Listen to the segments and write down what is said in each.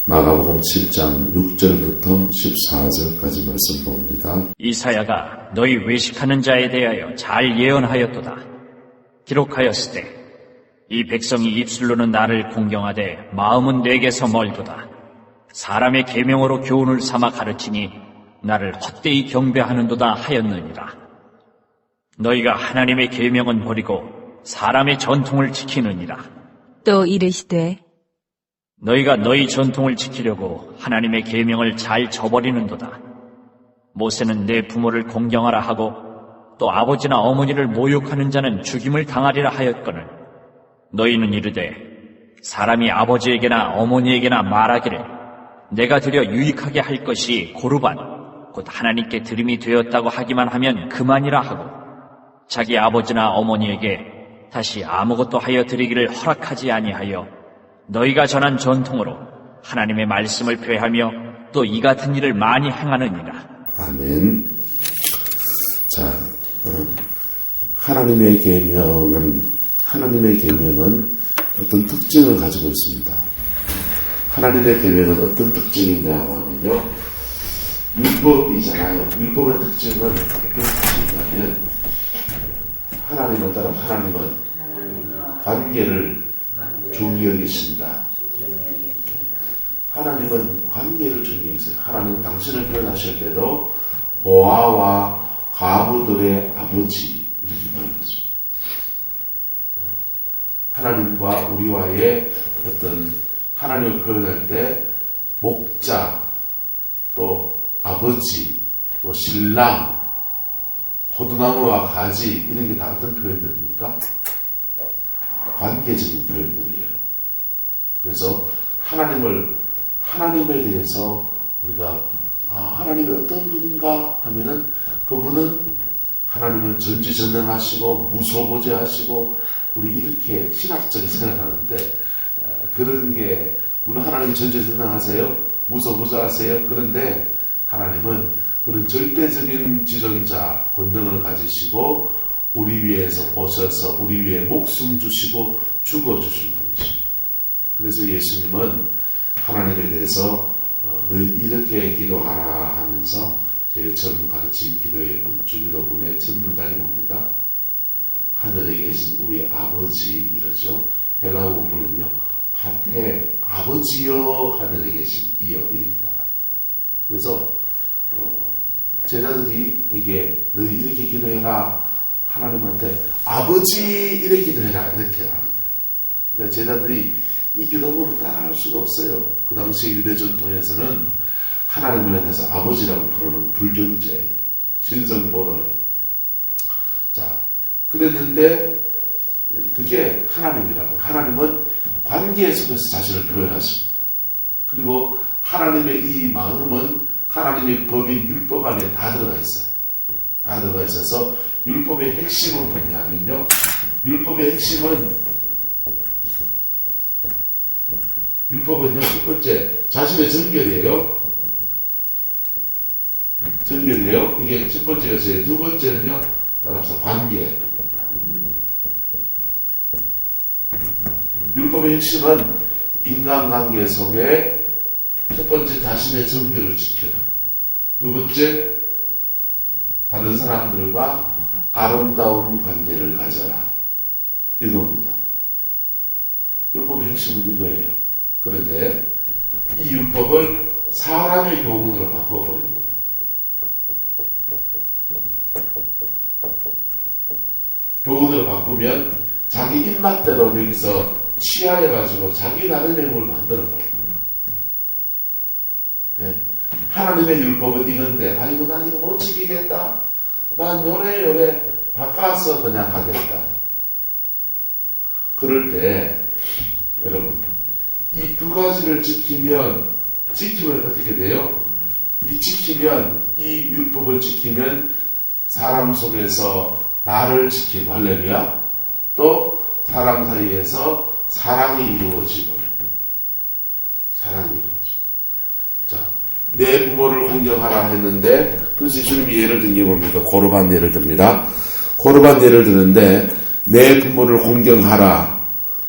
마가복음 7장 6절부터 14절까지 말씀 봅니다. 이사야가 너희 외식하는 자에 대하여 잘 예언하였도다. 기록하였으되 이 백성이 입술로는 나를 공경하되 마음은 내게서 멀도다. 사람의 계명으로 교훈을 삼아 가르치니 나를 헛되이 경배하는도다 하였느니라. 너희가 하나님의 계명은 버리고 사람의 전통을 지키느니라. 또 이르시되 너희가 너희 전통을 지키려고 하나님의 계명을 잘 저버리는도다. 모세는 내 부모를 공경하라 하고 또 아버지나 어머니를 모욕하는 자는 죽임을 당하리라 하였거늘 너희는 이르되 사람이 아버지에게나 어머니에게나 말하기를 내가 드려 유익하게 할 것이 고르반 곧 하나님께 드림이 되었다고 하기만 하면 그만이라 하고 자기 아버지나 어머니에게 다시 아무것도 하여 드리기를 허락하지 아니하여 너희가 전한 전통으로 하나님의 말씀을 폐하며 또 이 같은 일을 많이 행하느니라. 아멘. 자, 하나님의 계명은 어떤 특징을 가지고 있습니다. 하나님의 계명은 어떤 특징이냐 하면요, 율법이잖아요. 율법의 특징은 어떤 특징이냐면 하나님을 따라 하나님은 관계를 중히 여기신다. 하나님은 관계를 중히 여기세요. 하나님은 당신을 표현하실 때도 고아와 과부들의 아버지 이렇게 말하는 거죠. 하나님과 우리와의 어떤 하나님을 표현할 때 목자, 또 아버지, 또 신랑, 포도나무와 가지 이런 게 다 어떤 표현들입니까? 관계적인 표현들이에요. 그래서 하나님에 대해서 우리가 하나님이 어떤 분인가 하면은 그분은 하나님은 전지전능하시고 무소부재하시고 우리 이렇게 신학적인 생각하는데 그런 게 물론 하나님 전지전능하세요, 무소부재하세요. 그런데 하나님은 그런 절대적인 지존자 권능을 가지시고 우리 위에서 오셔서 우리 위에 목숨 주시고 죽어주신 분이십니다. 그래서 예수님은 하나님에 대해서 너희 이렇게 기도하라 하면서 제일 처음 가르친 기도의 문, 주기도문의 첫 문장이 뭡니까? 하늘에 계신 우리 아버지 이러죠. 헬라어 원문은요, 파테 아버지여 하늘에 계신 이여 이렇게 나가요. 그래서 제자들이 이게 너희 이렇게 기도해라 하나님한테 아버지 이렇게 기도해라 이렇게 하는 거예요. 그러니까 제자들이 이 기도문을 따라할 수가 없어요. 그 당시 유대 전통에서는 하나님을 향해서 아버지라고 부르는 불존재, 신성모독. 자, 그랬는데 그게 하나님이라고. 하나님은 관계 속에서 자신을 표현하십니다. 그리고 하나님의 이 마음은 하나님의 법인 율법 안에 다 들어가 있어요. 다 들어가 있어서 율법의 핵심은 뭐냐면요. 율법의 핵심은요, 첫 번째, 자신의 정결이에요. 정결이에요. 이게 첫 번째였어요. 두 번째는요, 따라서 관계. 율법의 핵심은 인간관계 속에 첫 번째 자신의 정결을 지켜라. 두 번째, 다른 사람들과 아름다운 관계를 가져라. 이겁니다. 율법의 핵심은 이거예요. 그런데 이 율법을 사람의 교훈으로 바꿔버립니다. 교훈으로 바꾸면 자기 입맛대로 여기서 취하해가지고 자기 나름의 뭘 만들어버립니다. 네? 하나님의 율법은 이건데 아이고 난 이거 못 지키겠다. 난 요래 바꿔서 그냥 하겠다. 그럴 때 여러분 이 두 가지를 지키면 어떻게 돼요? 이 율법을 지키면 사람 속에서 나를 지키고 할렐루야. 또 사람 사이에서 사랑이 이루어지고 자, 내 부모를 공경하라 했는데 그래서 주님이 예를 든 게 뭡니까? 고르반 예를 듭니다. 고르반 예를 드는데 내 부모를 공경하라.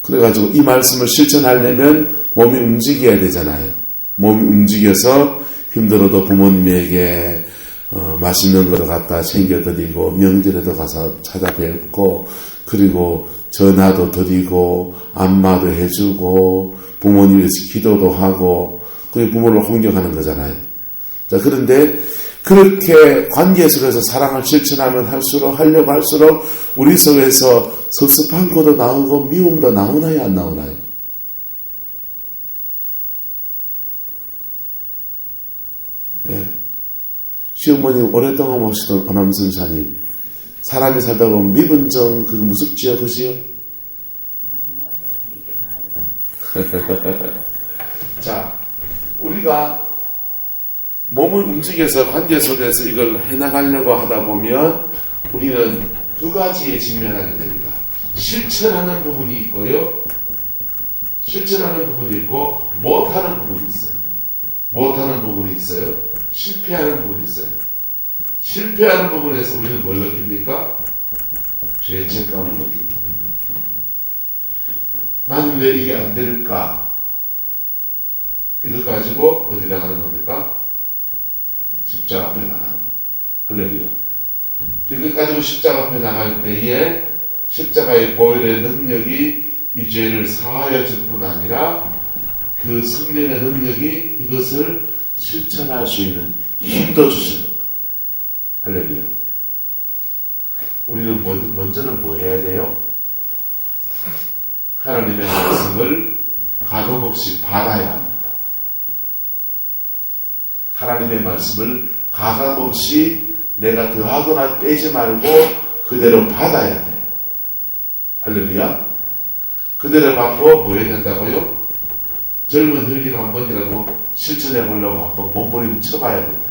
그래가지고 이 말씀을 실천하려면 몸이 움직여야 되잖아요. 몸이 움직여서 힘들어도 부모님에게 맛있는 걸 갖다 챙겨드리고 명절에도 가서 찾아뵙고 그리고 전화도 드리고 안마도 해주고 부모님 위해서 기도도 하고 그게 부모를 공경하는 거잖아요. 자, 그런데 그렇게 관계 속에서 사랑을 실천하면 하려고 할수록 우리 속에서 섭섭한 것도 나오고 미움도 나오나요, 안 나오나요? 예. 시어머님 오랫동안 모시던 어남선사님 사람이 살다 보면 미분정 그거 무섭지요, 그지요? 자, 우리가 몸을 움직여서 관계 속에서 이걸 해나가려고 하다 보면 우리는 두 가지에 직면하게 됩니다. 실천하는 부분이 있고요. 실천하는 부분이 있고 못하는 부분이 있어요. 못하는 부분이 있어요. 실패하는 부분이 있어요. 실패하는 부분에서 우리는 뭘 느낍니까? 죄책감을 느낍니다. 나는 왜 이게 안 될까? 이거 가지고 어디 나가는 겁니까? 십자가 앞에 나가는 겁니다. 할렐루야. 이거 가지고 십자가 앞에 나갈 때에 십자가의 보혈의 능력이 이 죄를 사하여 줄 뿐 아니라 그 성령의 능력이 이것을 실천할 수 있는 힘도 주시는 거예요. 할렐루야. 우리는 먼저는 뭐 해야 돼요? 하나님의 말씀을 가감없이 받아야 합니다. 하나님의 말씀을 가감없이 내가 더하거나 빼지 말고 그대로 받아야 돼요. 할렐루야. 그대로 받고 뭐 해야 된다고요? 젊은 혈기를 한 번이라도 실천해 보려고 한번 몸부림 쳐봐야 된다.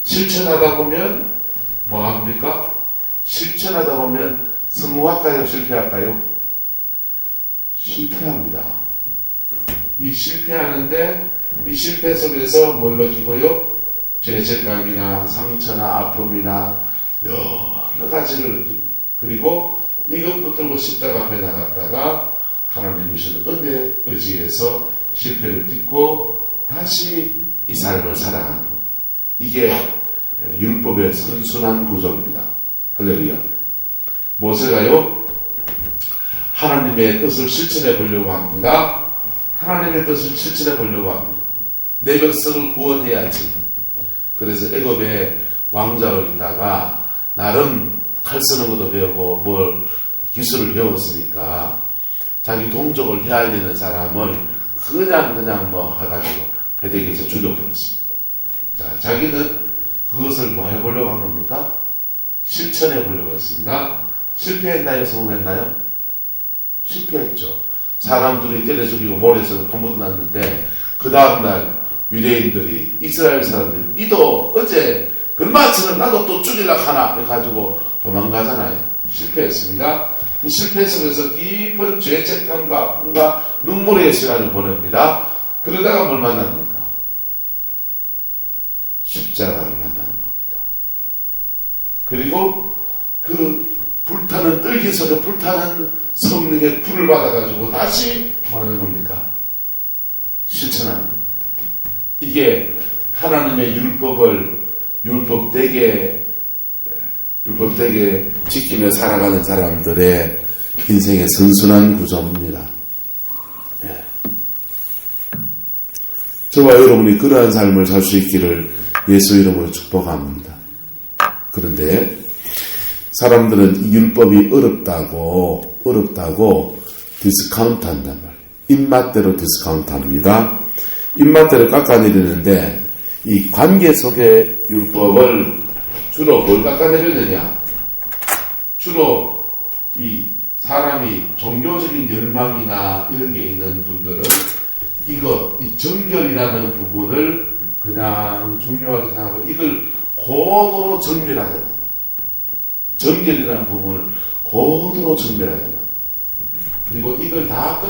실천하다 보면 뭐 합니까? 실천하다 보면 성공할까요? 실패할까요? 실패합니다. 이 실패하는데 이 실패 속에서 뭘 느끼고요? 죄책감이나 상처나 아픔이나 여러 가지를 느끼고 그리고 이것 붙들고 십자가 앞에 나갔다가 하나님이 주신 은혜 의지에서 실패를 딛고 다시 이 삶을 살아가는 겁니다. 이게 율법의 선순환 구조입니다. 할렐루야. 모세가요 하나님의 뜻을 실천해 보려고 합니다. 하나님의 뜻을 실천해 보려고 합니다. 내 백성을 구원해야지. 그래서 애굽의 왕자로 있다가 나름 칼 쓰는 것도 배우고 뭘 기술을 배웠으니까 자기 동족을 헤아리는 사람을 그냥 뭐 해가지고 배대기에서 죽여버렸습니다. 자, 자기는 그것을 뭐 해보려고 한 겁니까? 실천해 보려고 했습니다. 실패했나요? 성공했나요? 실패했죠. 사람들이 때려 죽이고 몰에서 공부도 났는데 그 다음날 유대인들이 이스라엘 사람들이 니도 어제 글마처럼 나도 또 죽이려고 하나 해가지고 도망가잖아요. 실패했습니다. 그 실패 속에서 깊은 죄책감과 아픔과 눈물의 시간을 보냅니다. 그러다가 뭘 만납니까? 십자가를 만나는 겁니다. 그리고 그 불타는 떨기 속에 불타는 성령의 불을 받아가지고 다시 뭐 하는 겁니까? 실천하는 겁니다. 이게 하나님의 율법되게 지키며 살아가는 사람들의 인생의 선순환 구조입니다. 네. 저와 여러분이 그러한 삶을 살 수 있기를 예수 이름으로 축복합니다. 그런데 사람들은 이 율법이 어렵다고 디스카운트 한단 말이에요. 입맛대로 디스카운트 합니다. 입맛대로 깎아내리는데 이 관계 속의 율법을 주로 뭘 깎아내리느냐? 주로 이 사람이 종교적인 열망이나 이런 게 있는 분들은 이 정결이라는 부분을 그냥 중요하게 생각하고 이걸 고도로 정밀하게 만듭니다. 정결이라는 부분을 고도로 정밀하게 만듭니다. 그리고 이걸 다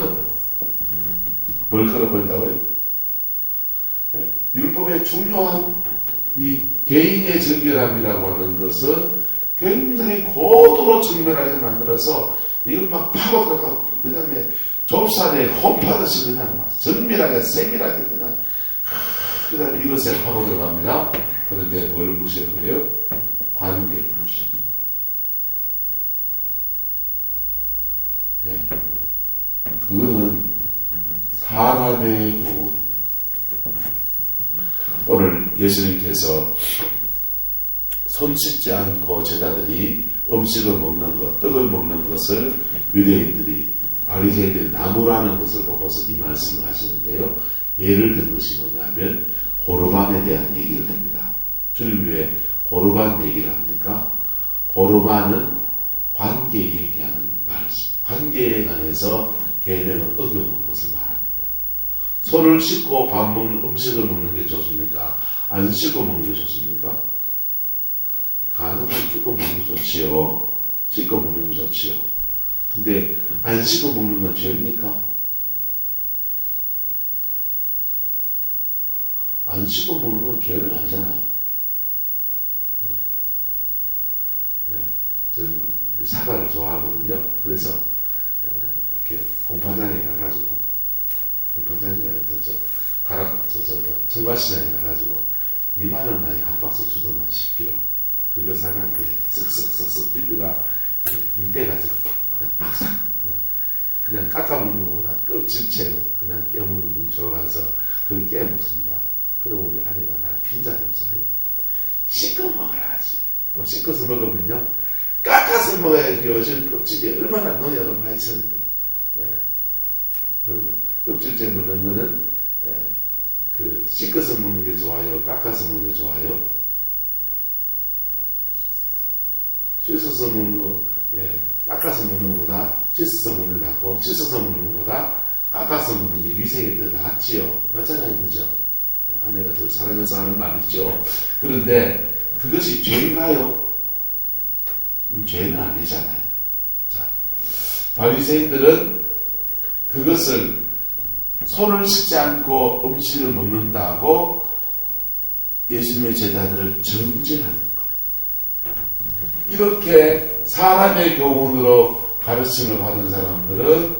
뭘 끌어버린다고요? 율법의 중요한 이 개인의 정결함이라고 하는 것은 굉장히 고도로 정밀하게 만들어서 이걸 막 파고 들어가고 그 다음에 좁쌀에 홈파듯이 그냥 막 정밀하게 세밀하게 그냥 그다음 이것에 파고 들어갑니다. 그런데 뭘 무시해요? 관계를 무시. 예. 그거는 사람의 교훈. 오늘 예수님께서 손 씻지 않고 제자들이 음식을 먹는 것, 떡을 먹는 것을 유대인들이 바리새인들이 나무라는 것을 보고서 이 말씀을 하시는데요. 예를 든 것이 뭐냐면 고르반에 대한 얘기를 합니다. 주님 왜 고르반 얘기를 합니까? 고르반은 관계에 얘기하는 말씀. 관계에 관해서 개념을 어겨놓은 것을 말합니다. 손을 씻고 밥 먹는 음식을 먹는 게 좋습니까? 안 씻고 먹는 게 좋습니까? 가능하면 씻고 먹는 게 좋지요. 씻고 먹는 게 좋지요. 근데 안 씻고 먹는 건 죄입니까? 안 씻고 먹는 건 죄는 아니잖아요. 저는 사과를 좋아하거든요. 그래서 이렇게 공판장에 가가지고 청과시장에 가가지고 2만원 나이 한 박스 주더만 10kg. 그거 사가지고 쓱쓱쓱쓱 비비가 밑에가지고 그냥 막상 그냥 깎아먹는 거보다 껍질채로 그냥 깨무는 거 좋아가서 그걸 깨먹습니다. 그럼 우리 아내가 빈자를 써요. 씻고 먹어야지. 또 씻어서 먹으면요. 깎아서 먹어야지. 요즘 껍질이 얼마나 노여로 많이 쳤는데. 그 껍질째 먹는 거는 그 씻어서 먹는 게 좋아요? 깎아서 먹는 게 좋아요? 씻어서 먹는 거, 깎아서 먹는 것보다 씻어서 먹는 게 낫고, 씻어서 먹는 것보다 깎아서 먹는 게 위생에 더 낫지요. 맞잖아요, 그죠? 아내가 더 사랑해서 하는 말이죠. 그런데 그것이 죄인가요? 죄는 아니잖아요. 자, 바리새인들은 그것을 손을 씻지 않고 음식을 먹는다고 예수님의 제자들을 정죄하는 거예요. 이렇게 사람의 교훈으로 가르침을 받은 사람들은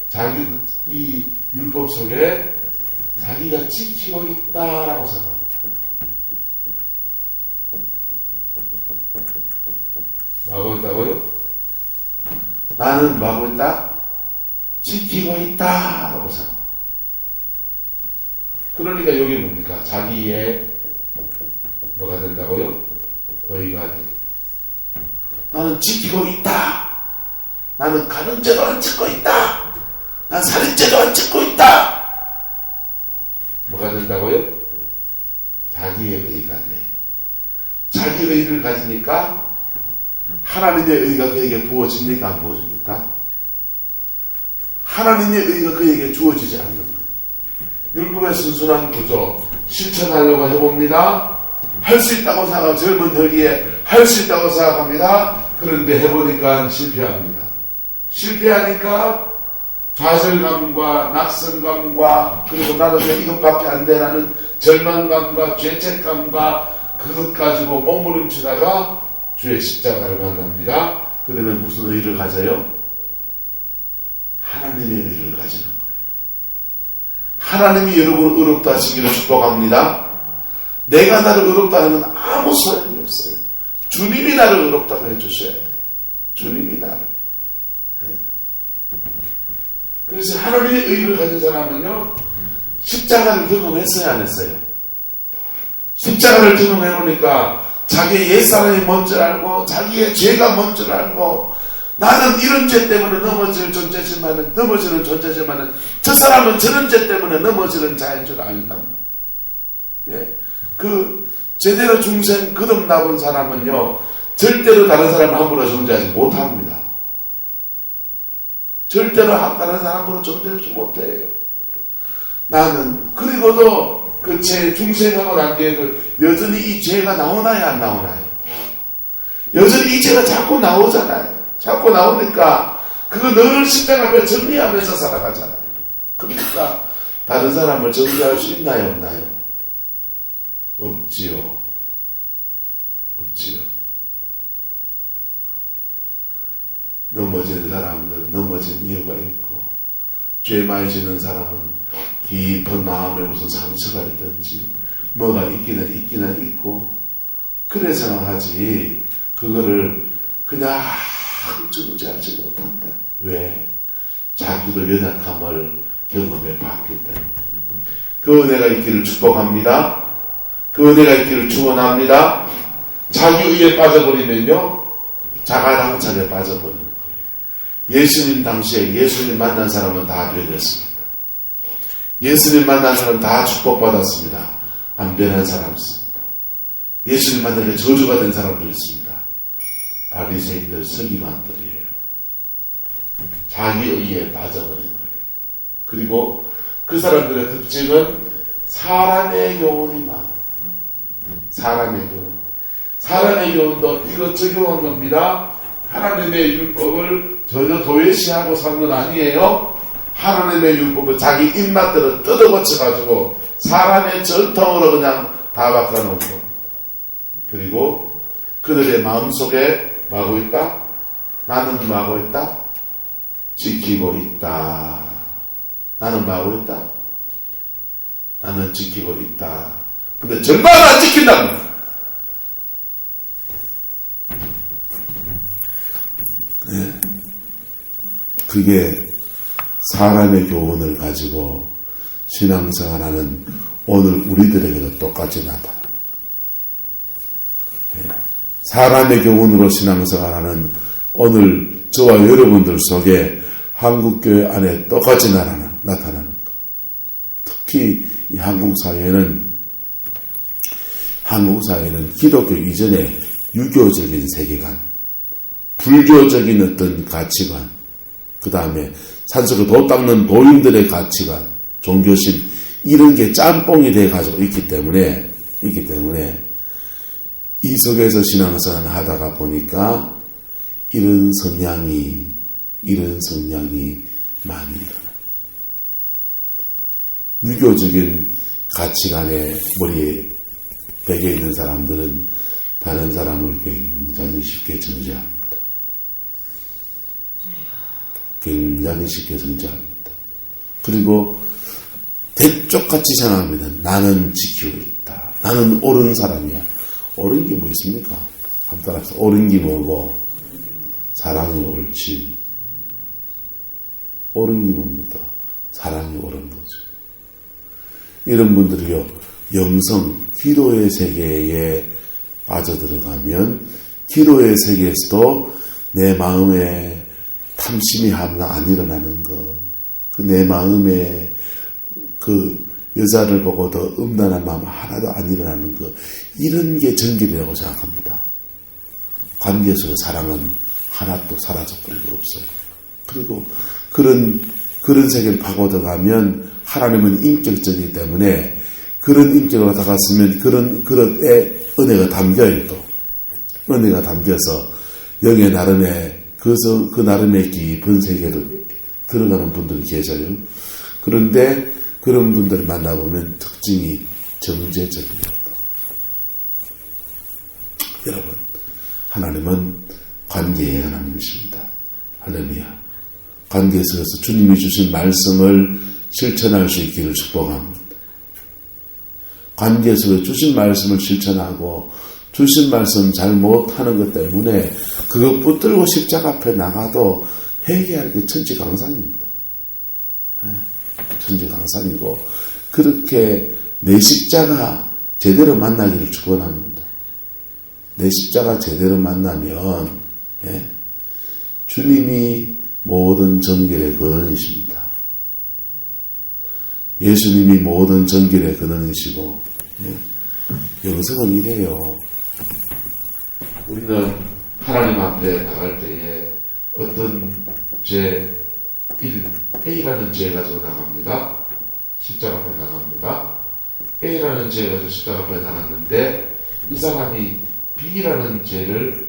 자기 이 율법 속에 자기가 지키고 있다라고 생각합니다. 뭐하고 있다고요? 나는 뭐하고 있다? 지키고 있다라고 생각합니다. 그러니까 여기 뭡니까? 자기의 뭐가 된다고요? 의가 돼. 나는 지키고 있다. 나는 가늠죄도 안 짓고 있다. 난 살인죄도 안 짓고 있다. 뭐가 된다고요? 자기의 의가 돼. 자기 의를 가지니까 하나님의 의가 그에게 부어집니까? 안 부어집니까? 하나님의 의가 그에게 주어지지 않는 거예요. 율법의 순수한 구조 실천하려고 해봅니다. 할 수 있다고 생각하고 젊은 혈기에 할 수 있다고 생각합니다. 그런데 해보니까 실패합니다. 실패하니까 좌절감과 낙선감과 그리고 나는 왜 이것밖에 안 되라는 절망감과 죄책감과 그것 가지고 몸부림치다가 주의 십자가를 만납니다. 그러면 무슨 의를 가져요? 하나님의 의를 가지는 거예요. 하나님이 여러분을 의롭다 하시기를 축복합니다. 내가 나를 의롭다 하는 건 아무 소용이 없어요. 주님이 나를 의롭다고 해주셔야 돼요. 주님이 나를. 네. 그래서 하나님의 의를 가진 사람은요, 십자가를 경험했어요, 안 했어요? 십자가를 경험해보니까 자기의 옛사람이 뭔 줄 알고, 자기의 죄가 뭔 줄 알고, 나는 이런 죄 때문에 넘어지는 존재지만은 저 사람은 저런 죄 때문에 넘어지는 자인 줄 안다. 예. 그 제대로 중생 거듭나본 사람은요, 절대로 다른 사람을 함부로 정죄하지 못합니다. 절대로 다른 사람 함부로 정죄하지 못해요. 나는 그리고도 그 죄 중생하고 난 뒤에도 여전히 이 죄가 나오나요, 안 나오나요? 여전히 이 죄가 자꾸 나오잖아요. 자꾸 나오니까 그거 늘 십자가 앞에 정리하면서 살아가잖아요. 그러니까 다른 사람을 정죄할 수 있나요, 없나요? 없지요. 없지요. 넘어진 사람들은 넘어진 이유가 있고, 죄 많이 지는 사람은 깊은 마음에 무슨 상처가 있든지, 뭐가 있기는 있고 그래 생각하지 그거를 그냥 정지하지 못한다. 왜? 자기도 연약함을 경험해 봤기 때문에. 그 은혜가 있기를 축복합니다. 그 은혜가 있기를 축원합니다. 자기 의에 빠져버리면요 자가당착에 빠져버리는 거예요. 예수님 당시에 예수님 만난 사람은 다 변했습니다. 예수님 만난 사람은 다 축복받았습니다. 안 변한 사람 있습니다. 예수님 만나게 저주가 된 사람들 있습니다. 바리새인들, 서기관들이에요. 자기 의에 빠져버린 거예요. 그리고 그 사람들의 특징은 사람의 교훈이 많아요. 사람의 교훈. 사람의 교훈도 이거 적용한 겁니다. 하나님의 율법을 전혀 도외시하고 산 건 아니에요. 하나님의 율법을 자기 입맛대로 뜯어고쳐가지고 사람의 전통으로 그냥 다 바꿔놓고 그리고 그들의 마음속에 뭐하고 있다? 나는 뭐하고 있다? 지키고 있다. 나는 뭐하고 있다? 나는 지키고 있다. 근데 절반 안 지킨답니다. 네. 그게 사람의 교훈을 가지고 신앙생활하는 오늘 우리들에게도 똑같이 나타나. 사람의 교훈으로 신앙생활하는 오늘 저와 여러분들 속에 한국교회 안에 똑같이 나타나는 것. 특히 이 한국 사회는 기독교 이전에 유교적인 세계관, 불교적인 어떤 가치관, 그 다음에 산속에 도 닦는 도인들의 가치관, 종교심 이런 게 짬뽕이 돼 가지고 있기 때문에 이 속에서 신앙생활을 하다가 보니까 이런 성향이 많이 일어나. 유교적인 가치관에 머리에 배겨 있는 사람들은 다른 사람을 굉장히 쉽게 정죄합니다. 굉장히 쉽게 정죄합니다. 그리고 대쪽같이 생각합니다. 나는 지키고 있다. 나는 옳은 사람이야. 옳은 게 뭐 있습니까? 한번 따라서 옳은 게 뭐고 사랑이 옳지. 옳은 게 뭡니까? 사랑이 옳은 거죠. 이런 분들이요 영성, 기도의 세계에 빠져들어가면 기도의 세계에서도 내 마음에 탐심이 하나 안 일어나는 거, 그 내 마음에 그 여자를 보고도 음란한 마음 하나도 안 일어나는 거, 이런 게 정결이라고 생각합니다. 관계 속의 사랑은 하나도 사라져버릴 게 없어요. 그리고 그런 세계를 파고들어가면 하나님은 인격적이기 때문에 그런 인격으로 다가갔으면 그런 은혜가 담겨요. 또 은혜가 담겨서 영의 나름의 그 나름의 깊은 세계로 들어가는 분들이 계셔요. 그런데 그런 분들을 만나보면 특징이 정제적이에요. 여러분, 하나님은 관계의 하나님이십니다. 할렐루야. 관계 속에서 주님이 주신 말씀을 실천할 수 있기를 축복합니다. 관계 속에 주신 말씀을 실천하고 주신 말씀 잘 못하는 것 때문에 그거 붙들고 십자가 앞에 나가도 회개할 게 천지강산입니다. 천지강산이고 그렇게 내 십자가 제대로 만나기를 축원합니다. 내 십자가 제대로 만나면 주님이 모든 정결의 근원이십니다. 예수님이 모든 정결의 근원이시고 영성은 이래요. 우리는 하나님 앞에 나갈 때에 어떤 죄, A라는 죄 가지고 나갑니다. 십자가 앞에 나갑니다. A라는 죄 가지고 십자가 앞에 나갔는데 이 사람이 B라는 죄를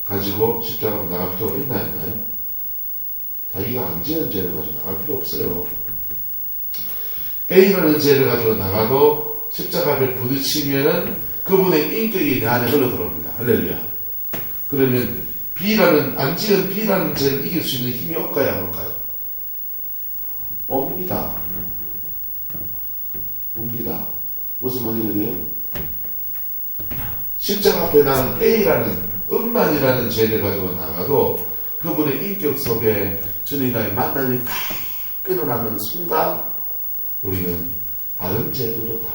가지고 십자가 앞에 나갈 필요가 있나요? 자기가 안 지은 죄를 가지고 나갈 필요 없어요. A라는 죄를 가지고 나가도 십자가 앞에 부딪히면은 그분의 인격이 내 안에 흘러 들어옵니다. 할렐루야. 그러면 안 지은 B라는 죄를 이길 수 있는 힘이 올까요, 안 올까요? 옵니다. 무슨 말이가 돼요? 십자가 앞에 나는 A라는 음란이라는 죄를 가지고 나가도 그분의 인격 속에 주님과의 만남이 팍 일어나는 순간 우리는 다른 죄들도 다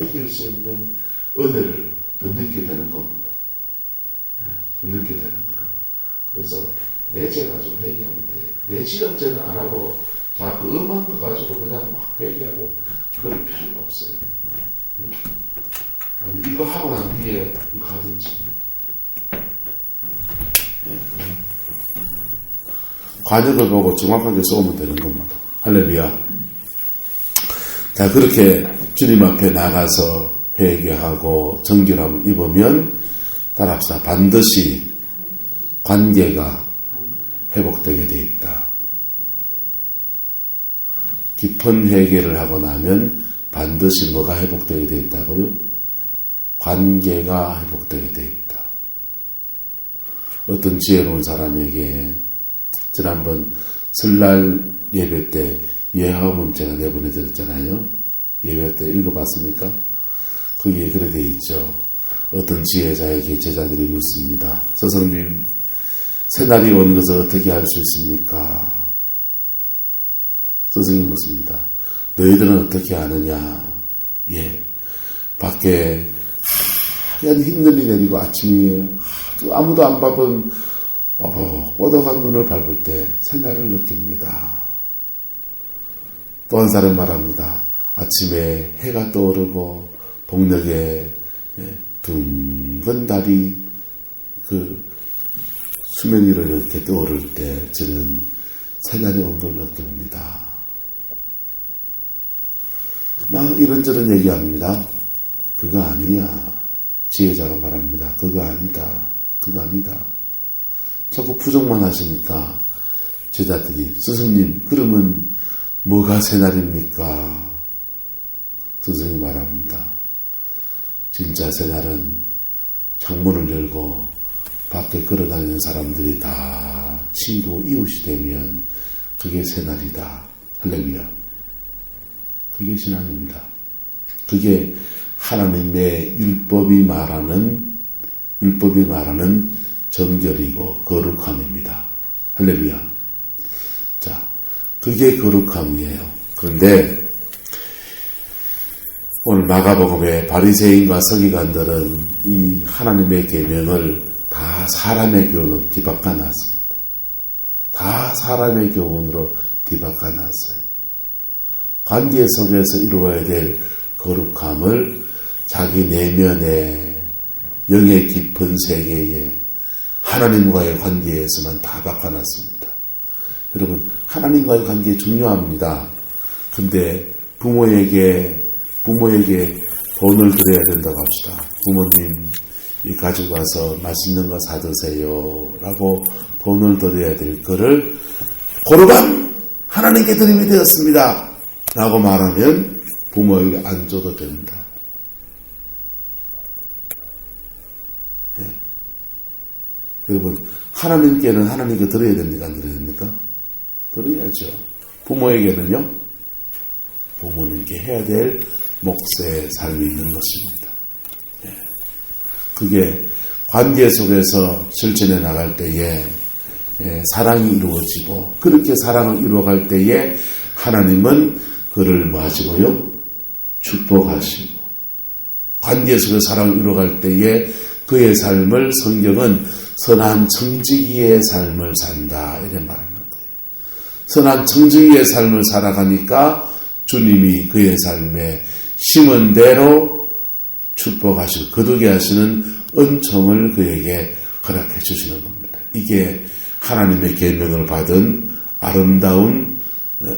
이길 수 있는 은혜를 더 느끼게 되는 겁니다. 느끼게 되는 거예요. 그래서 내 죄 가지고 회개하면 돼요. 내 지은 죄는 안 하고 자꾸 음한 거 가지고 그냥 막 회개하고 그럴 필요가 없어요. 아니, 이거 하고 난 뒤에 이거 하든지. 관역을 보고 정확하게 쏘면 되는 겁니다. 할렐루야. 자, 그렇게 주님 앞에 나가서 회개하고 정결함을 입으면 따라합시다. 반드시 관계가 회복되게 되어 있다. 깊은 회개를 하고 나면 반드시 뭐가 회복되게 되어 있다고요? 관계가 회복되게 되어 있다. 어떤 지혜로운 사람에게 지난번 설날 예배 때 예화문 제가 내보내드렸잖아요. 예배 때 읽어봤습니까? 거기에 그래 되어 있죠. 어떤 지혜자에게 제자들이 묻습니다. 스승님, 새날이 온 것을 어떻게 알 수 있습니까? 스승이 묻습니다. 너희들은 어떻게 아느냐? 예, 밖에 하얀 흰눈이 내리고 아침에 아무도 안 밟은 뽀득뽀득한 눈을 밟을 때 새날을 느낍니다. 또 한 사람 말합니다. 아침에 해가 떠오르고 동력에 둥근 달이 그 수면 위로 이렇게 떠오를 때 저는 새날이 온 걸 느낍니다. 막 이런저런 얘기합니다. 그거 아니야. 지혜자가 말합니다. 그거 아니다. 그거 아니다. 자꾸 부정만 하시니까 제자들이 스승님 그러면 뭐가 새날입니까? 스승이 말합니다. 진짜 새날은 창문을 열고 밖에 걸어다니는 사람들이 다 친구 이웃이 되면 그게 새날이다. 할렐루야. 그게 신앙입니다. 그게 하나님의 율법이 말하는 정결이고 거룩함입니다. 할렐루야. 자, 그게 거룩함이에요. 그런데 오늘 마가복음의 바리새인과 서기관들은 이 하나님의 계명을 다 사람의 교훈으로 뒤바꿔 놨습니다. 다 사람의 교훈으로 뒤바꿔 놨어요. 관계 속에서 이루어야 될 거룩함을 자기 내면의 영의 깊은 세계에 하나님과의 관계에서만 다 바꿔놨습니다. 여러분, 하나님과의 관계 중요합니다. 근데 부모에게 돈을 드려야 된다고 합시다. 부모님, 이 가지고 가서 맛있는 거 사드세요. 라고 돈을 드려야 될 거를 고르반 하나님께 드림이 되었습니다. 라고 말하면 부모에게 안 줘도 된다. 예. 여러분, 하나님께는 하나님께 드려야 됩니까? 안 드려야 됩니까? 드려야죠. 부모에게는요, 부모님께 해야 될 몫의 삶이 있는 것입니다. 예. 그게 관계 속에서 실천해 나갈 때에 사랑이 이루어지고, 그렇게 사랑을 이루어갈 때에 하나님은 그를 뭐 하시고요? 축복하시고, 관계 속에 사랑을 이루어갈 때에 그의 삶을 성경은 선한 청지기의 삶을 산다 이렇게 말하는 거예요. 선한 청지기의 삶을 살아가니까 주님이 그의 삶에 심은 대로 축복하시고 거두게 하시는 은총을 그에게 허락해 주시는 겁니다. 이게 하나님의 계명을 받은 아름다운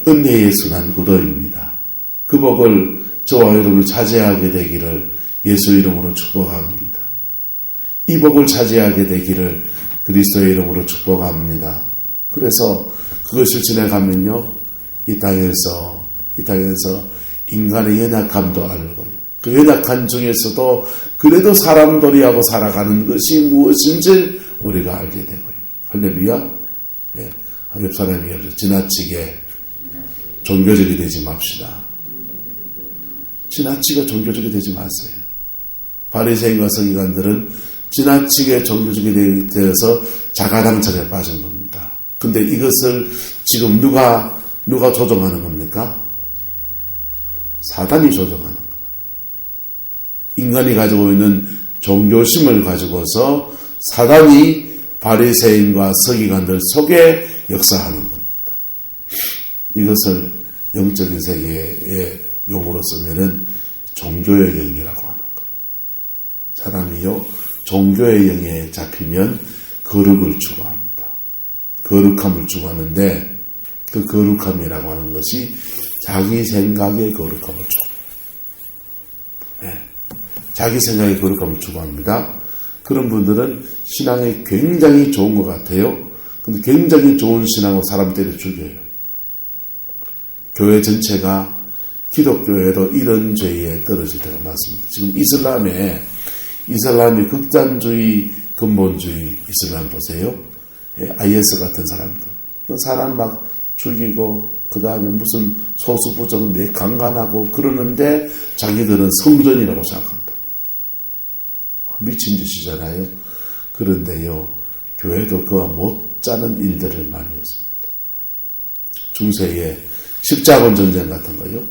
은혜의 순환 구도입니다. 그 복을 저와 여러분을 차지하게 되기를 예수 이름으로 축복합니다. 이 복을 차지하게 되기를 그리스도의 이름으로 축복합니다. 그래서 그걸 실천해 가면요, 이 땅에서 인간의 연약함도 알고요. 그 연약한 중에서도 그래도 사람들이하고 살아가는 것이 무엇인지 우리가 알게 되고요. 할렐루야. 예. 옆 사람이 지나치게 종교적이 되지 맙시다. 지나치게 종교적이 되지 마세요. 바리새인과 서기관들은 지나치게 종교적이 되어서 자가당착에 빠진 겁니다. 근데 이것을 지금 누가 조종하는 겁니까? 사단이 조종하는 거예요. 인간이 가지고 있는 종교심을 가지고서 사단이 바리새인과 서기관들 속에 역사하는 겁니다. 이것을 영적인 세계의 용어로 쓰면은 종교의 영이라고 하는 거예요. 사람이요, 종교의 영에 잡히면 거룩을 추구합니다. 거룩함을 추구하는데 그 거룩함이라고 하는 것이 자기 생각의 거룩함을 추구해요. 네. 자기 생각의 거룩함을 추구합니다. 그런 분들은 신앙이 굉장히 좋은 것 같아요. 근데 굉장히 좋은 신앙으로 사람 때려 죽여요. 교회 전체가 기독교에도 이런 죄에 떨어질 때가 많습니다. 지금 이슬람의 극단주의, 근본주의 이슬람 보세요. IS 같은 사람들. 사람 막 죽이고, 그 다음에 무슨 소수부정 강간하고 그러는데 자기들은 성전이라고 생각한다. 미친 짓이잖아요. 그런데요, 교회도 그와 못지않은 일들을 많이 했습니다. 중세에 십자군 전쟁 같은 거요.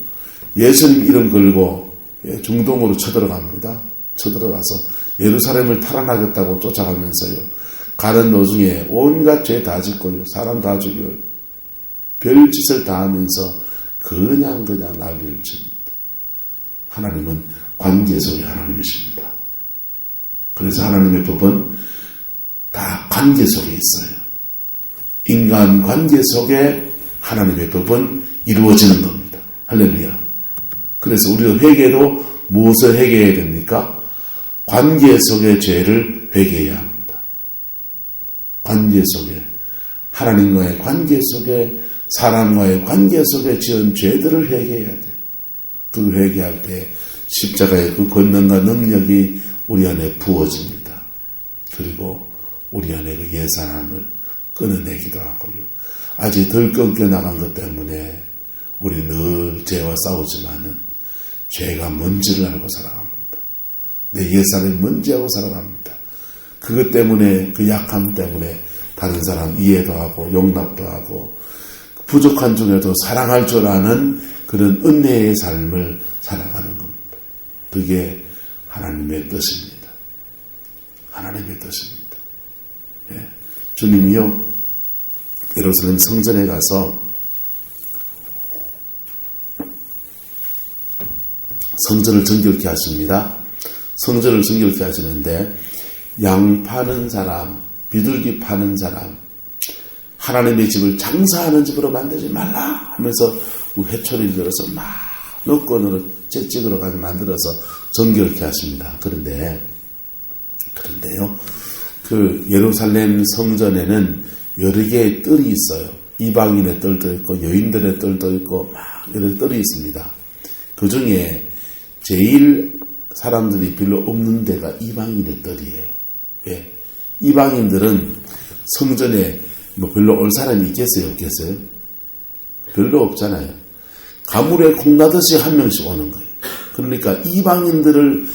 예수님 이름 걸고 중동으로 쳐들어갑니다. 쳐들어가서 예루살렘을 탈환하겠다고 쫓아가면서요. 가는 도중에 온갖 죄 다 짓고요. 사람 다 죽여요. 별짓을 다 하면서 그냥 난리를 칩니다. 하나님은 관계 속의 하나님이십니다. 그래서 하나님의 법은 다 관계 속에 있어요. 인간 관계 속에 하나님의 법은 이루어지는 겁니다. 할렐루야. 그래서 우리가 회개도 무엇을 회개해야 됩니까? 관계 속의 죄를 회개해야 합니다. 관계 속에, 하나님과의 관계 속에, 사람과의 관계 속에 지은 죄들을 회개해야 돼요. 그 회개할 때 십자가의 그 권능과 능력이 우리 안에 부어집니다. 그리고 우리 안에 그 예산함을 끊어내기도 하고요. 아직 덜 끊겨나간 것 때문에 우리 늘 죄와 싸우지만은 죄가 뭔지를 알고 살아갑니다. 내 옛사람이 뭔지 알고 살아갑니다. 그것 때문에, 그 약함 때문에 다른 사람 이해도 하고 용납도 하고 부족한 중에도 사랑할 줄 아는 그런 은혜의 삶을 살아가는 겁니다. 그게 하나님의 뜻입니다. 하나님의 뜻입니다. 예. 주님이요, 예루살렘 성전에 가서 성전을 정결케 하십니다. 성전을 정결케 하시는데 양 파는 사람, 비둘기 파는 사람, 하나님의 집을 장사하는 집으로 만들지 말라 하면서 회초리를 들어서 막 노건으로 채찍으로 만들어서 정결케 하십니다. 그런데요, 그 예루살렘 성전에는 여러 개의 뜰이 있어요. 이방인의 뜰도 있고 여인들의 뜰도 있고 막 여러 뜰이 있습니다. 그 중에 제일 사람들이 별로 없는 데가 이방인의 뜰이에요. 왜? 이방인들은 성전에 뭐 별로 올 사람이 있겠어요, 없겠어요? 별로 없잖아요. 가물에 콩나듯이 한 명씩 오는 거예요. 그러니까 이방인들이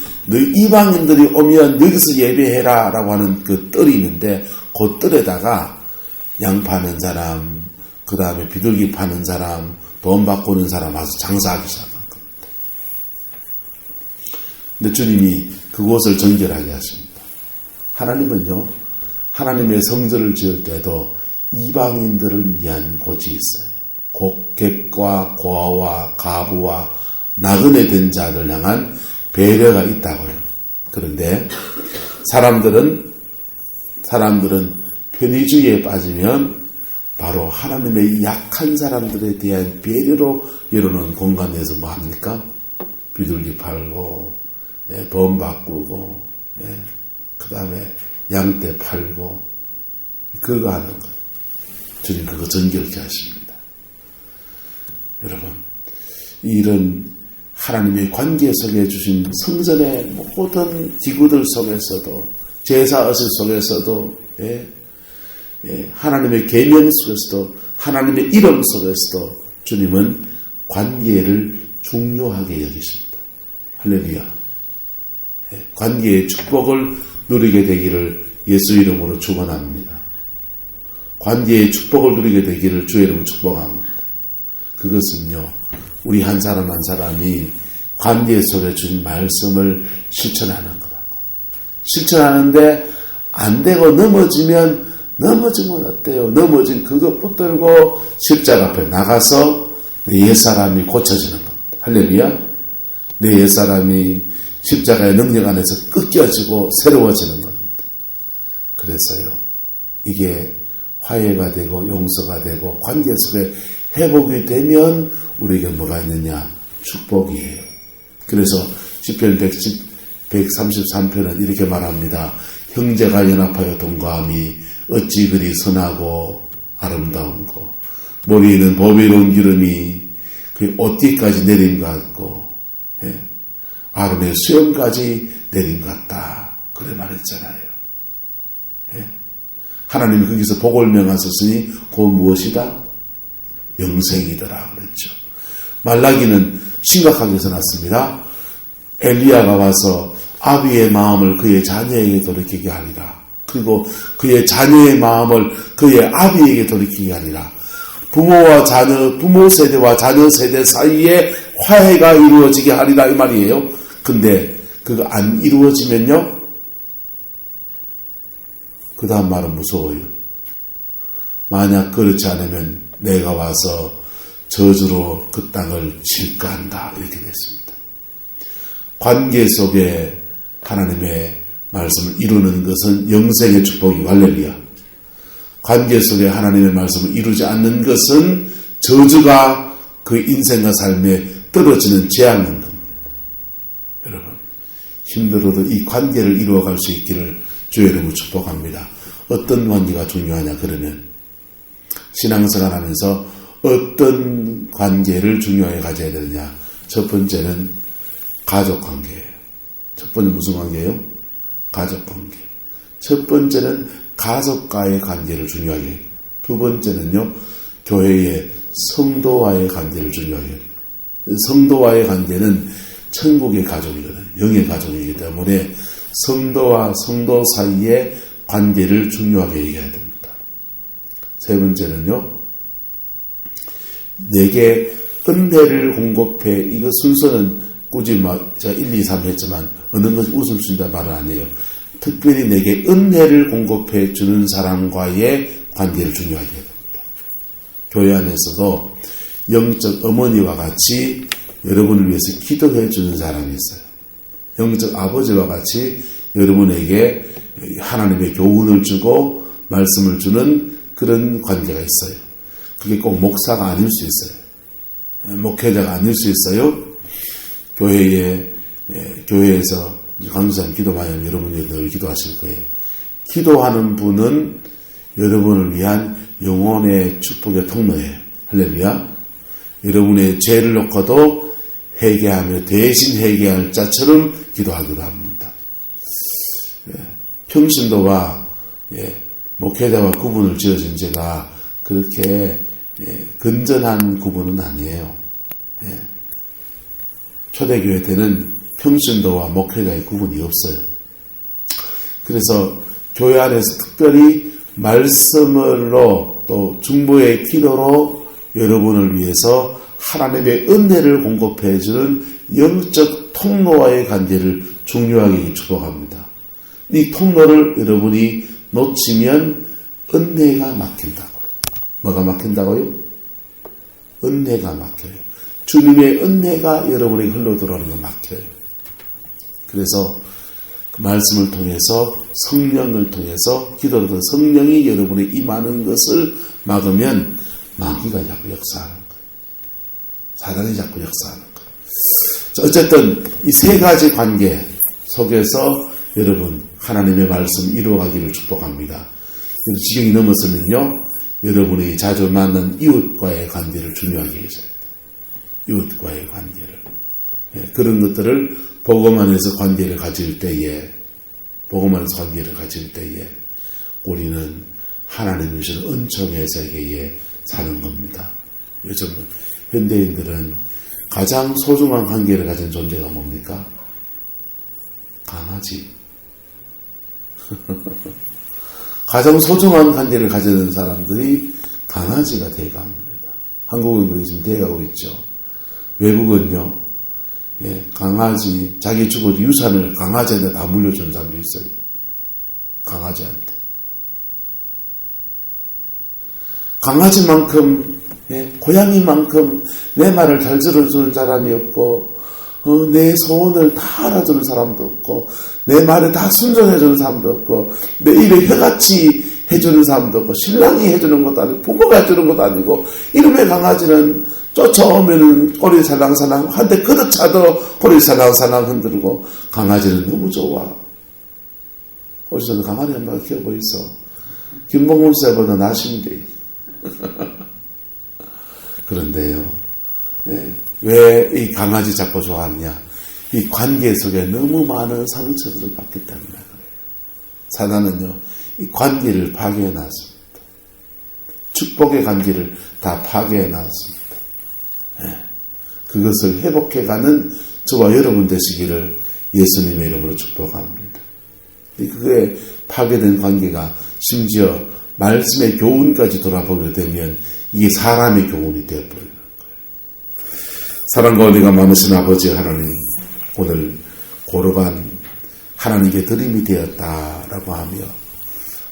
오면 여기서 예배해라 라고 하는 그 뜰이 있는데 그 뜰에다가 양 파는 사람, 그 다음에 비둘기 파는 사람, 돈 바꾸는 사람 와서 장사하기 시작한 겁니다. 근데 주님이 그곳을 정결하게 하십니다. 하나님은요, 하나님의 성전을 지을 때도 이방인들을 위한 곳이 있어요. 객과 고아와 가부와 나그네 된 자들 향한 배려가 있다고요. 그런데 사람들은 편의주의에 빠지면 바로 하나님의 약한 사람들에 대한 배려로 열어놓은 공간에서 뭐 합니까? 비둘기 팔고, 돈 바꾸고, 그 다음에 양떼 팔고, 그거 하는 거예요. 주님 그거 정결케 하십니다. 여러분, 이런 하나님의 관계 속에 주신 성전의 모든 기구들 속에서도, 제사의식 속에서도, 하나님의 계명 속에서도, 하나님의 이름 속에서도 주님은 관계를 중요하게 여기십니다. 할렐루야. 관계의 축복을 누리게 되기를 예수 이름으로 축원합니다. 관계의 축복을 누리게 되기를 주의 이름으로 축복합니다. 그것은요, 우리 한 사람 한 사람이 관계 속에 주신 말씀을 실천하는 거라고. 실천하는데 안 되고 넘어지면 어때요? 넘어진 그거 붙들고 십자가 앞에 나가서 내 옛사람이 고쳐지는 겁니다. 할렐루야. 내 옛사람이 십자가의 능력 안에서 꺾여지고 새로워지는 겁니다. 그래서요, 이게 화해가 되고 용서가 되고 관계 속에 회복이 되면 우리에게 뭐가 있느냐? 축복이에요. 그래서 시편 133편은 이렇게 말합니다. 형제가 연합하여 동거함이 어찌 그리 선하고 아름다운고, 머리에는 보배로운 기름이 그 옷뒤까지 내린 것 같고, 아론의 수염까지 내린 것 같다. 그래 말했잖아요. 하나님이 거기서 복을 명하셨으니 그건 무엇이다? 영생이더라 그랬죠. 말라기는 심각하게 써놨습니다. 엘리야가 와서 아비의 마음을 그의 자녀에게 돌이키게 하리라. 그리고 그의 자녀의 마음을 그의 아비에게 돌이키게 하리라. 부모와 자녀, 부모 세대와 자녀 세대 사이에 화해가 이루어지게 하리라 이 말이에요. 근데 그거 안 이루어지면요, 그 다음 말은 무서워요. 만약 그렇지 않으면 내가 와서 저주로 그 땅을 질까한다 이렇게 됐습니다. 관계 속에 하나님의 말씀을 이루는 것은 영생의 축복이고 할렐루야. 관계 속에 하나님의 말씀을 이루지 않는 것은 저주가 그 인생과 삶에 떨어지는 재앙인 겁니다. 여러분, 힘들어도 이 관계를 이루어갈 수 있기를 주의 이름으로 축복합니다. 어떤 관계가 중요하냐 그러면 신앙생활 하면서 어떤 관계를 중요하게 가져야 되느냐. 첫 번째는 가족관계예요. 첫 번째 무슨 관계예요? 가족관계. 첫 번째는 가족과의 관계를 중요하게 해요. 두 번째는요, 교회의 성도와의 관계를 중요하게 해요. 성도와의 관계는 천국의 가족이거든요. 영의 가족이기 때문에 성도와 성도 사이의 관계를 중요하게 얘기해야 됩니다. 세 번째는요, 내게 은혜를 공급해. 이거 순서는 굳이 제가 1, 2, 3 했지만 어느 것이 우선순위다 말은 아니에요. 특별히 내게 은혜를 공급해 주는 사람과의 관계를 중요하게 해야 됩니다. 교회 안에서도 영적 어머니와 같이 여러분을 위해서 기도해 주는 사람이 있어요. 영적 아버지와 같이 여러분에게 하나님의 교훈을 주고 말씀을 주는 그런 관계가 있어요. 그게 꼭 목사가 아닐 수 있어요. 목회자가 아닐 수 있어요. 교회에서 강주사님 기도 많이 하면 여러분이 늘 기도하실 거예요. 기도하는 분은 여러분을 위한 영혼의 축복의 통로예요. 할렐루야. 여러분의 죄를 놓고도 회개하며 대신 회개할 자처럼 기도하기도 합니다. 평신도와 목회자와 구분을 지어준 제가 그렇게 건전한 구분은 아니에요. 초대교회 때는 평신도와 목회자의 구분이 없어요. 그래서 교회 안에서 특별히 말씀으로 또 중보의 기도로 여러분을 위해서 하나님의 은혜를 공급해 주는 영적 통로와의 관계를 중요하게 축복합니다. 이 통로를 여러분이 놓치면 은혜가 막힌다고요. 뭐가 막힌다고요? 은혜가 막혀요. 주님의 은혜가 여러분에게 흘러들어오는 거 막혀요. 그래서 그 말씀을 통해서 성령을 통해서 기도를 통해서 성령이 여러분에 임하는 것을 막으면 마귀가 자꾸 역사하는 거예요. 사단이 자꾸 역사하는 거예요. 어쨌든 이 세 가지 관계 속에서 여러분 하나님의 말씀 이루어가기를 축복합니다. 지경이 넘어서면요, 여러분이 자주 만난 이웃과의 관계를 중요하게 해줘야 돼요. 이웃과의 관계를. 그런 것들을 복음 안에서 관계를 가질 때에 우리는 하나님 주신 은총의 세계에 사는 겁니다. 요즘 현대인들은 가장 소중한 관계를 가진 존재가 뭡니까? 강아지. 가장 소중한 관계를 가지는 사람들이 강아지가 되어갑니다. 한국은 그게 지금 되어가고 있죠. 외국은요, 강아지, 자기 죽어도 유산을 강아지한테 다 물려주는 사람도 있어요. 강아지한테. 강아지만큼, 고양이만큼 내 말을 잘 들어주는 사람이 없고, 내 소원을 다 알아주는 사람도 없고, 내 말에 다 순종해주는 사람도 없고, 내 입에 혀같이 해주는 사람도 없고, 신랑이 해주는 것도 아니고, 부모가 해주는 것도 아니고, 이름의 강아지는 쫓아오면은 꼬리 살랑살랑, 한 대 그릇 차도 꼬리 살랑살랑 흔들고, 강아지는 너무 좋아. 어디서 강아지 한 마리 키워보이소. 김봉문 쌤보다 나신데. 그런데요, 왜 이 강아지 자꾸 좋아하느냐? 이 관계 속에 너무 많은 상처들을 받기 때문에 그래요. 사단은요, 이 관계를 파괴해놨습니다. 축복의 관계를 다 파괴해놨습니다. 그것을 회복해가는 저와 여러분 되시기를 예수님의 이름으로 축복합니다. 그게 파괴된 관계가 심지어 말씀의 교훈까지 돌아보게 되면 이게 사람의 교훈이 되어버리는 거예요. 사랑과 은혜가 많으신 아버지 하나님, 오늘 고르반 하나님께 드림이 되었다라고 하며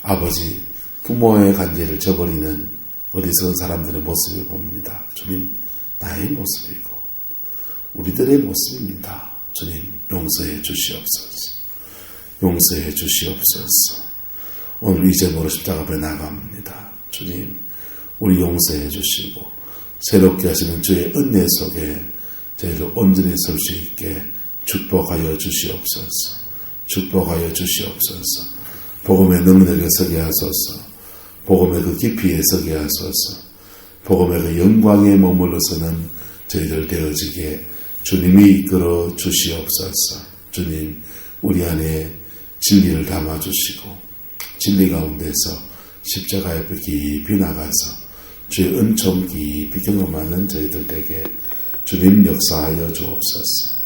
아버지 부모의 관계를 저버리는 어리석은 사람들의 모습을 봅니다. 주님, 나의 모습이고 우리들의 모습입니다. 주님, 용서해 주시옵소서. 용서해 주시옵소서. 오늘 이제부터 십자가 앞에 나갑니다. 주님, 우리 용서해 주시고 새롭게 하시는 주의 은혜 속에 저희를 온전히 설 수 있게 축복하여 주시옵소서. 축복하여 주시옵소서. 복음의 능력에 서게 하소서. 복음의 그 깊이에 서게 하소서. 복음의 그 영광에 머물러서는 저희들 되어지게 주님이 이끌어 주시옵소서. 주님, 우리 안에 진리를 담아주시고 진리 가운데서 십자가 옆에 깊이 나가서 주의 은총 깊이 경험하는 저희들에게 주님 역사하여 주옵소서.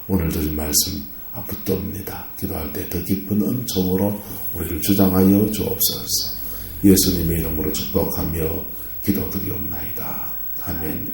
오늘도 말씀 붙듭니다. 기도할 때 더 깊은 은총으로 우리를 주장하여 주옵소서. 예수님의 이름으로 축복하며 기도드리옵나이다. 아멘.